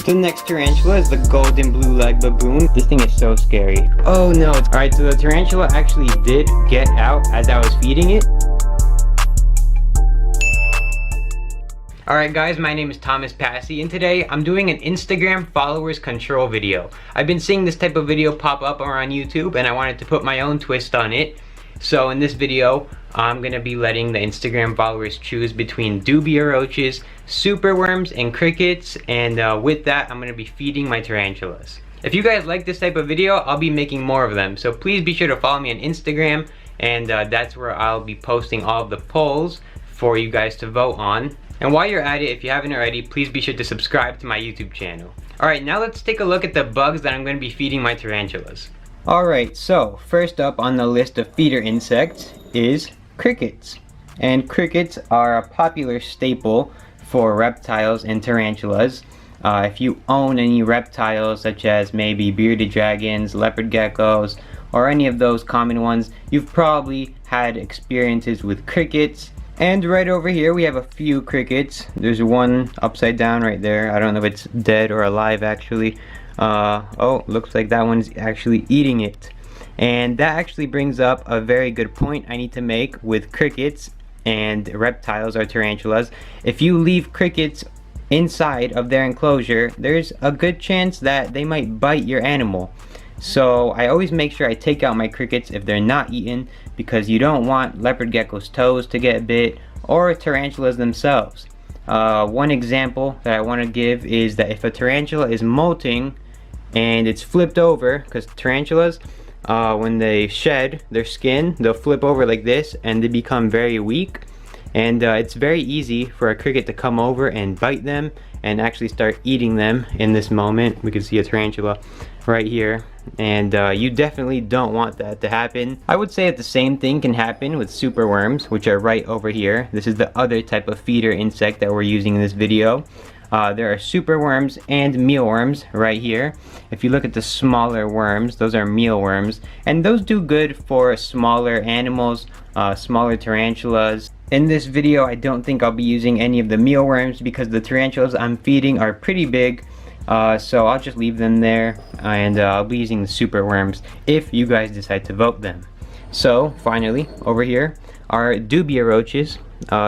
So the next tarantula is the golden blue leg baboon. This thing is so scary. Oh no. Alright, so the tarantula actually did get out as I was feeding it. Alright guys, my name is Tomas and today I'm doing an Instagram followers control video. I've been seeing this type of video pop up around YouTube and I wanted to put my own twist on it. So in this video, I'm going to be letting the Instagram followers choose between dubia roaches, superworms, and crickets, and with that I'm going to be feeding my tarantulas. If you guys like this type of video, I'll be making more of them, so please be sure to follow me on Instagram, and that's where I'll be posting all of the polls for you guys to vote on. And while you're at it, if you haven't already, please be sure to subscribe to my YouTube channel. Alright, now let's take a look at the bugs that I'm going to be feeding my tarantulas. Alright, so first up on the list of feeder insects is crickets. And crickets are a popular staple for reptiles and tarantulas. If you own any reptiles such as maybe bearded dragons, leopard geckos, or any of those common ones, you've probably had experiences with crickets. And right over here we have a few crickets. There's one upside down right there. I don't know if it's dead or alive actually. Oh, looks like that one's actually eating it. And that actually brings up a very good point I need to make with crickets and reptiles or tarantulas. If you leave crickets inside of their enclosure, there's a good chance that they might bite your animal. So I always make sure I take out my crickets if they're not eaten, because you don't want leopard gecko's toes to get bit or tarantulas themselves. One example that I want to give is that if a tarantula is molting and it's flipped over, because tarantulas, when they shed their skin, they'll flip over like this and they become very weak, and it's very easy for a cricket to come over and bite them and actually start eating them. In this moment we can see a tarantula right here, and you definitely don't want that to happen. I would say that the same thing can happen with superworms, which are right over here. This is the other type of feeder insect that we're using in this video. There are superworms and mealworms right here. If you look at the smaller worms, those are mealworms, and those do good for smaller animals, smaller tarantulas. In this video I don't think I'll be using any of the mealworms because the tarantulas I'm feeding are pretty big, so I'll just leave them there, and I'll be using the superworms if you guys decide to vote them. So finally, over here are dubia roaches.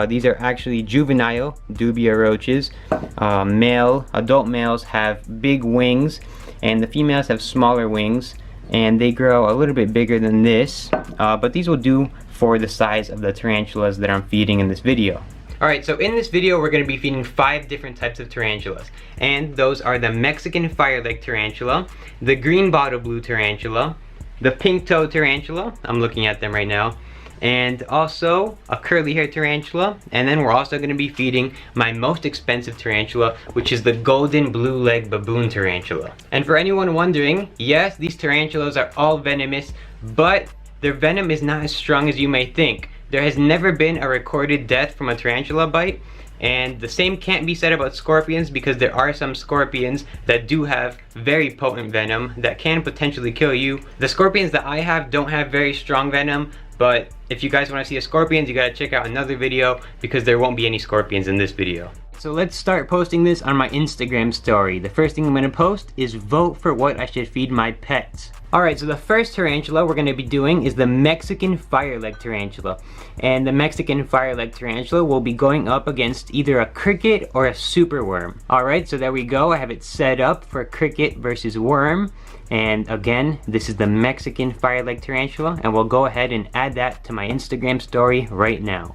These are actually juvenile dubia roaches. Adult males have big wings and the females have smaller wings, and they grow a little bit bigger than this, but these will do for the size of the tarantulas that I'm feeding in this video. Alright, so in this video we're going to be feeding 5 different types of tarantulas, and those are the Mexican fireleg tarantula, the green bottle blue tarantula, the pink toe tarantula, I'm looking at them right now, and also a curly hair tarantula, and then we're also going to be feeding my most expensive tarantula, which is the golden blue leg baboon tarantula. And for anyone wondering, yes, these tarantulas are all venomous, but their venom is not as strong as you may think. There has never been a recorded death from a tarantula bite, and the same can't be said about scorpions, because there are some scorpions that do have very potent venom that can potentially kill you. The scorpions that I have don't have very strong venom, but if you guys want to see the scorpions, you gotta check out another video, because there won't be any scorpions in this video. So let's start posting this on my Instagram story. The first thing I'm going to post is vote for what I should feed my pets. Alright, so the first tarantula we're going to be doing is the Mexican fireleg tarantula. And the Mexican fireleg tarantula will be going up against either a cricket or a superworm. Alright, so there we go. I have it set up for cricket versus worm. And again, this is the Mexican fireleg tarantula, and we'll go ahead and add that to my Instagram story right now.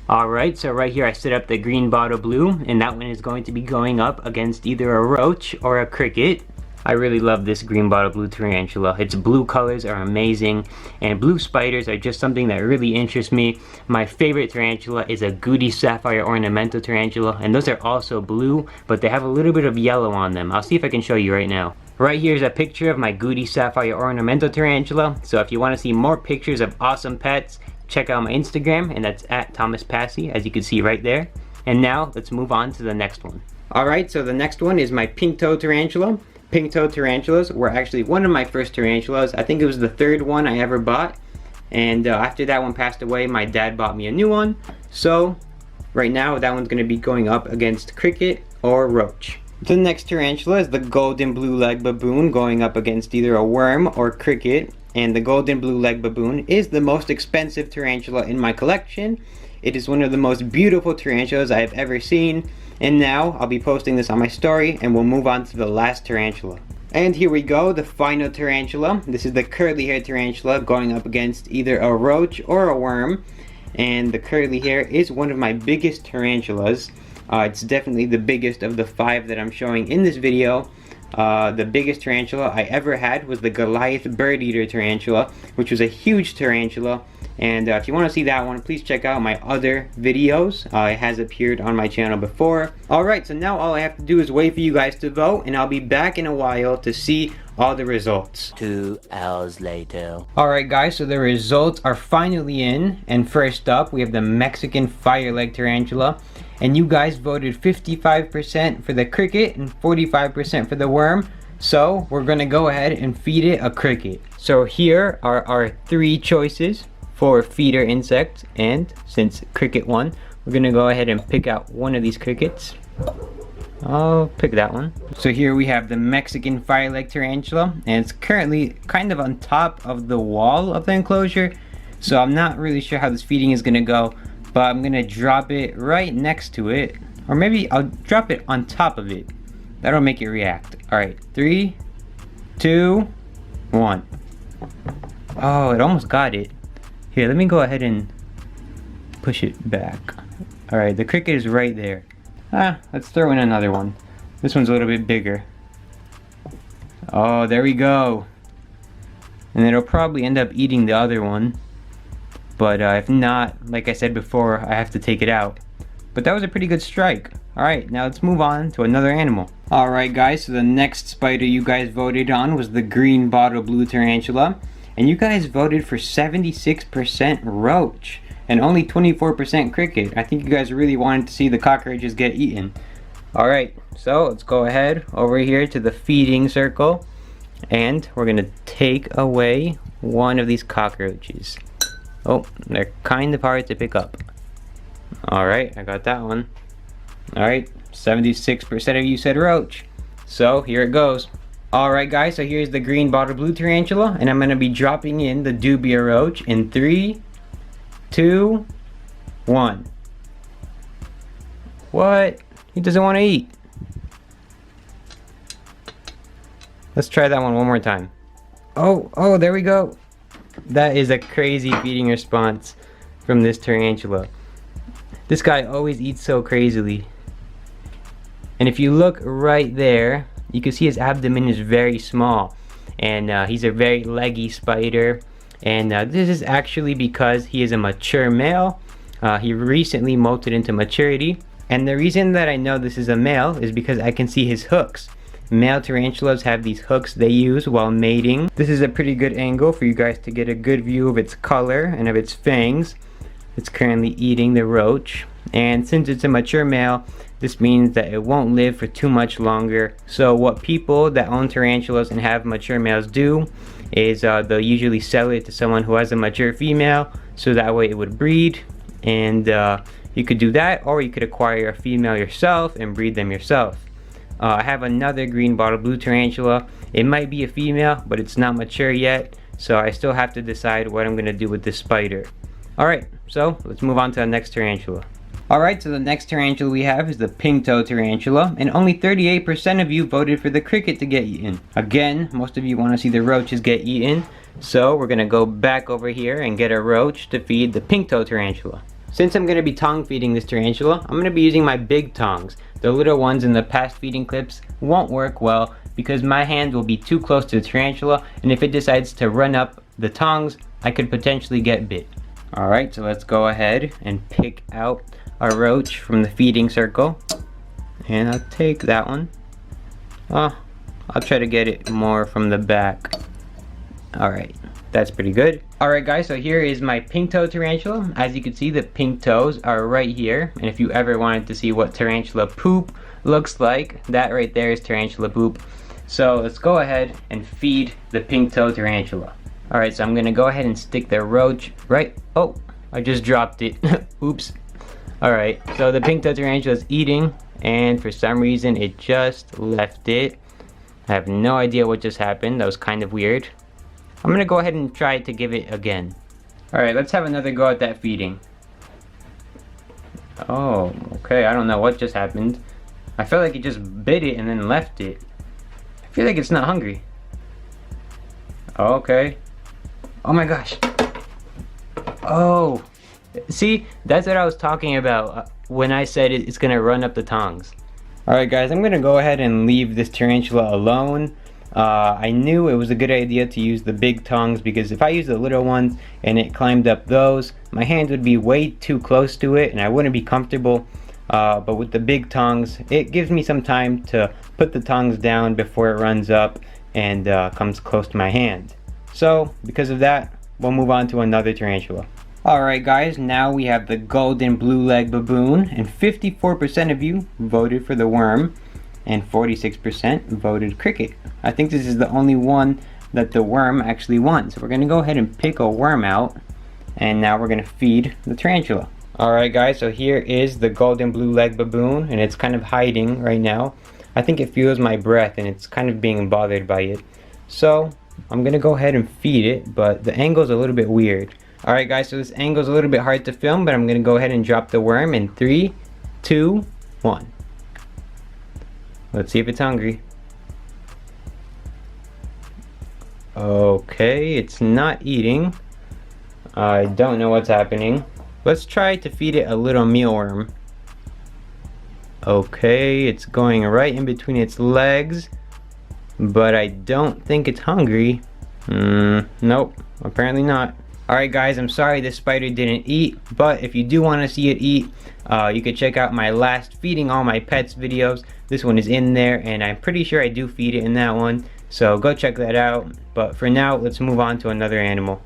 Alright, so right here I set up the green bottle blue, and that one is going to be going up against either a roach or a cricket. I really love this green bottle blue tarantula. Its blue colors are amazing, and blue spiders are just something that really interests me. My favorite tarantula is a Goody Sapphire ornamental tarantula, and those are also blue, but they have a little bit of yellow on them. I'll see if I can show you right now. Right here is a picture of my Goody Sapphire ornamental tarantula, so if you want to see more pictures of awesome pets, check out my Instagram, and that's at Tomas, as you can see right there. And now let's move on to the next one. Alright, so the next one is my pink toe tarantula. Pink toe tarantulas were actually one of my first tarantulas. I think it was the 3rd one I ever bought, and after that one passed away, my dad bought me a new one. So right now that one's going to be going up against cricket or roach. The next tarantula is the golden blue leg baboon, going up against either a worm or cricket. And the golden blue leg baboon is the most expensive tarantula in my collection. It is one of the most beautiful tarantulas I have ever seen. And now I'll be posting this on my story, and we'll move on to the last tarantula. And here we go, the final tarantula. This is the curly hair tarantula, going up against either a roach or a worm. And the curly hair is one of my biggest tarantulas. It's definitely the biggest of the 5 that I'm showing in this video. The biggest tarantula I ever had was the Goliath bird eater tarantula, which was a huge tarantula. And if you want to see that one, please check out my other videos. It has appeared on my channel before. Alright, so now all I have to do is wait for you guys to vote, and I'll be back in a while to see all the results. 2 hours later. Alright guys, so the results are finally in, and first up we have the Mexican fire leg tarantula. And you guys voted 55% for the cricket and 45% for the worm. So we're gonna go ahead and feed it a cricket. So here are our 3 choices for feeder insects, and since cricket won, we're gonna go ahead and pick out one of these crickets. I'll pick that one. So here we have the Mexican fire leg tarantula, and it's currently kind of on top of the wall of the enclosure. So I'm not really sure how this feeding is gonna go, but I'm gonna drop it right next to it, or maybe I'll drop it on top of it. That'll make it react. Alright, 3, 2, 1. Oh, it almost got it. Here, let me go ahead and push it back. Alright, the cricket is right there. Let's throw in another one. This one's a little bit bigger. Oh, there we go. And it'll probably end up eating the other one. But if not, like I said before, I have to take it out. But that was a pretty good strike. Alright, now let's move on to another animal. Alright guys, so the next spider you guys voted on was the green bottle blue tarantula. And you guys voted for 76% roach and only 24% cricket. I think you guys really wanted to see the cockroaches get eaten. Alright, so let's go ahead over here to the feeding circle. And we're gonna take away one of these cockroaches. Oh, they're kind of hard to pick up. Alright, I got that one. Alright, 76% of you said roach. So, here it goes. Alright guys, so here's the green bottle blue tarantula, and I'm going to be dropping in the dubia roach in 3, 2, 1. What? He doesn't want to eat. Let's try that one more time. Oh, there we go. That is a crazy feeding response from this tarantula. This guy always eats so crazily. And if you look right there, you can see his abdomen is very small. And he's a very leggy spider. And this is actually because he is a mature male. He recently molted into maturity. And the reason that I know this is a male is because I can see his hooks. Male tarantulas have these hooks they use while mating. This is a pretty good angle for you guys to get a good view of its color and of its fangs. It's currently eating the roach. And since it's a mature male, this means that it won't live for too much longer. So what people that own tarantulas and have mature males do is they'll usually sell it to someone who has a mature female, so that way it would breed. And you could do that, or you could acquire a female yourself and breed them yourself. I have another green bottle blue tarantula. It might be a female, but it's not mature yet, so I still have to decide what I'm going to do with this spider. Alright, so let's move on to the next tarantula. Alright, so the next tarantula we have is the pink-toe tarantula, and only 38% of you voted for the cricket to get eaten. Again, most of you want to see the roaches get eaten, so we're going to go back over here and get a roach to feed the pink-toe tarantula. Since I'm going to be tongue feeding this tarantula, I'm going to be using my big tongs. The little ones in the past feeding clips won't work well because my hand will be too close to the tarantula, and if it decides to run up the tongs, I could potentially get bit. Alright, so let's go ahead and pick out a roach from the feeding circle. And I'll take that one. I'll try to get it more from the back. Alright, that's pretty good. Alright guys, so here is my pink toe tarantula. As you can see, the pink toes are right here. And if you ever wanted to see what tarantula poop looks like, that right there is tarantula poop. So let's go ahead and feed the pink toe tarantula. Alright, so I'm gonna go ahead and stick the roach right... Oh, I just dropped it. Oops. Alright, so the pink toe tarantula is eating and for some reason it just left it. I have no idea what just happened. That was kind of weird. I'm gonna go ahead and try to give it again. Alright, let's have another go at that feeding. Oh, okay, I don't know what just happened. I feel like it just bit it and then left it. I feel like it's not hungry. Oh, okay. Oh my gosh. Oh, see, that's what I was talking about when I said it's gonna run up the tongs. Alright guys, I'm gonna go ahead and leave this tarantula alone. I knew it was a good idea to use the big tongs because if I use the little ones and it climbed up those, my hands would be way too close to it and I wouldn't be comfortable. But with the big tongs, it gives me some time to put the tongs down before it runs up and comes close to my hand. So because of that, we'll move on to another tarantula. Alright guys, now we have the golden blue leg baboon, and 54% of you voted for the worm and 46% voted cricket. I think this is the only one that the worm actually won. So we're going to go ahead and pick a worm out, and now we're going to feed the tarantula. Alright guys, so here is the golden blue leg baboon, and it's kind of hiding right now. I think it feels my breath and it's kind of being bothered by it. So I'm going to go ahead and feed it, but the angle's a little bit weird. Alright guys, so this angle's a little bit hard to film, but I'm going to go ahead and drop the worm in 3, 2, 1. Let's see if it's hungry. Okay, it's not eating. I don't know what's happening. Let's try to feed it a little mealworm. Okay, it's going right in between its legs, but I don't think it's hungry. Nope, apparently not. Alright guys, I'm sorry this spider didn't eat, but if you do want to see it eat, you can check out my last feeding all my pets videos. This one is in there, and I'm pretty sure I do feed it in that one, so go check that out. But for now, let's move on to another animal.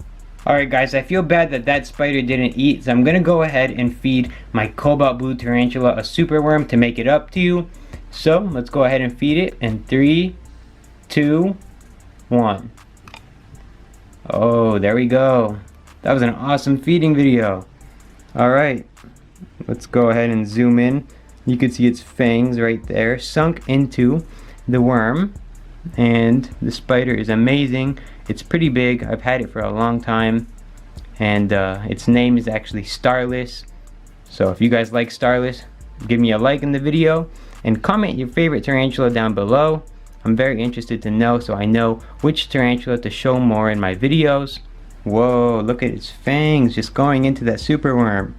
Alright guys, I feel bad that that spider didn't eat, so I'm going to go ahead and feed my cobalt blue tarantula a superworm to make it up to you. So, let's go ahead and feed it in 3, 2, 1. Oh, there we go. That was an awesome feeding video. Alright, let's go ahead and zoom in. You can see its fangs right there sunk into the worm. And the spider is amazing. It's pretty big. I've had it for a long time. And its name is actually Starless. So if you guys like Starless, give me a like in the video. And comment your favorite tarantula down below. I'm very interested to know, so I know which tarantula to show more in my videos. Whoa, look at its fangs just going into that superworm.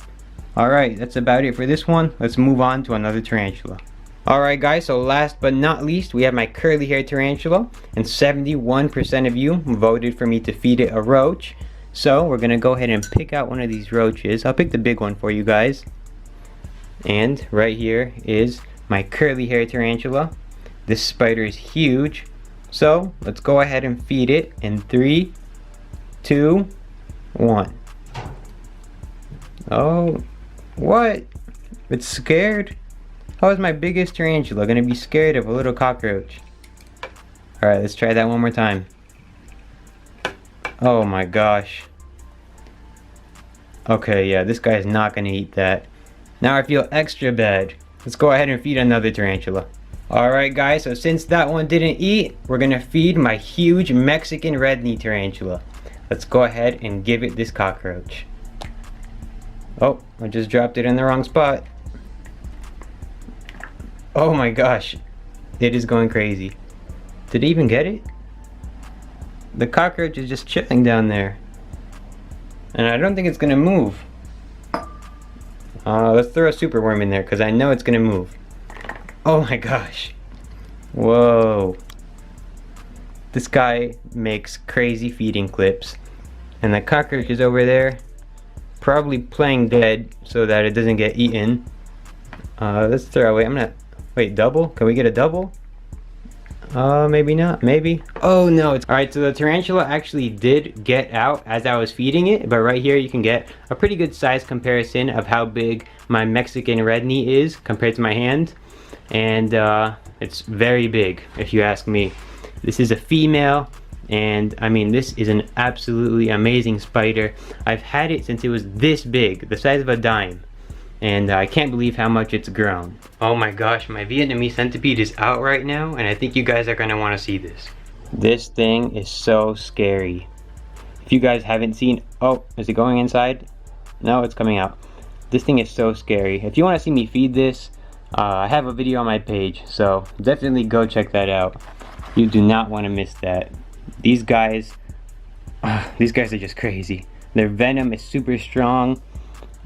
Alright, that's about it for this one. Let's move on to another tarantula. Alright guys, so last but not least, we have my curly hair tarantula. And 71% of you voted for me to feed it a roach. So we're going to go ahead and pick out one of these roaches. I'll pick the big one for you guys. And right here is my curly hair tarantula. This spider is huge. So let's go ahead and feed it in 3, 2, 1. Oh, what? It's scared? How is my biggest tarantula gonna be scared of a little cockroach? Alright, let's try that one more time. Oh my gosh. Okay, yeah, this guy is not gonna eat that. Now I feel extra bad. Let's go ahead and feed another tarantula. Alright guys, so since that one didn't eat, we're gonna feed my huge Mexican red knee tarantula. Let's go ahead and give it this cockroach. Oh, I just dropped it in the wrong spot. Oh my gosh, it is going crazy. Did it even get it? The cockroach is just chilling down there. And I don't think it's gonna move. Let's throw a superworm in there because I know it's gonna move. Oh my gosh. Whoa. This guy makes crazy feeding clips. And the cockroach is over there, probably playing dead so that it doesn't get eaten. Let's throw away. I'm gonna wait, double? Can we get a double? Maybe not, maybe. Oh no, it's alright. So the tarantula actually did get out as I was feeding it, but right here you can get a pretty good size comparison of how big my Mexican red knee is compared to my hand. And it's very big if you ask me. This is a female, and I mean, this is an absolutely amazing spider. I've had it since it was this big, the size of a dime. and I can't believe how much it's grown. Oh my gosh, my Vietnamese centipede is out right now, and I think you guys are gonna wanna see this. This thing is so scary. If you guys haven't seen, oh, is it going inside? No, it's coming out. This thing is so scary. If you wanna see me feed this, I have a video on my page, so definitely go check that out. You do not wanna miss that. These guys are just crazy. Their venom is super strong,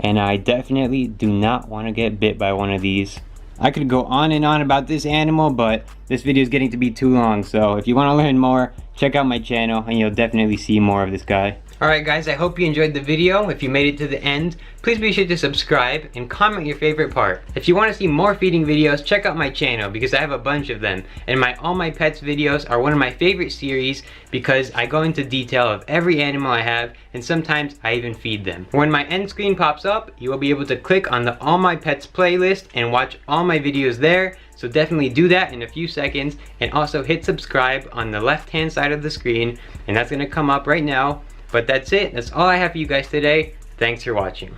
and I definitely do not want to get bit by one of these. I could go on and on about this animal, but this video is getting to be too long, so if you want to learn more, check out my channel and you'll definitely see more of this guy. Alright guys, I hope you enjoyed the video. If you made it to the end, please be sure to subscribe and comment your favorite part. If you want to see more feeding videos, check out my channel because I have a bunch of them. And my All My Pets videos are one of my favorite series because I go into detail of every animal I have, and sometimes I even feed them. When my end screen pops up, you will be able to click on the All My Pets playlist and watch all my videos there. So definitely do that in a few seconds, and also hit subscribe on the left hand side of the screen, and that's going to come up right now. But that's it. That's all I have for you guys today. Thanks for watching.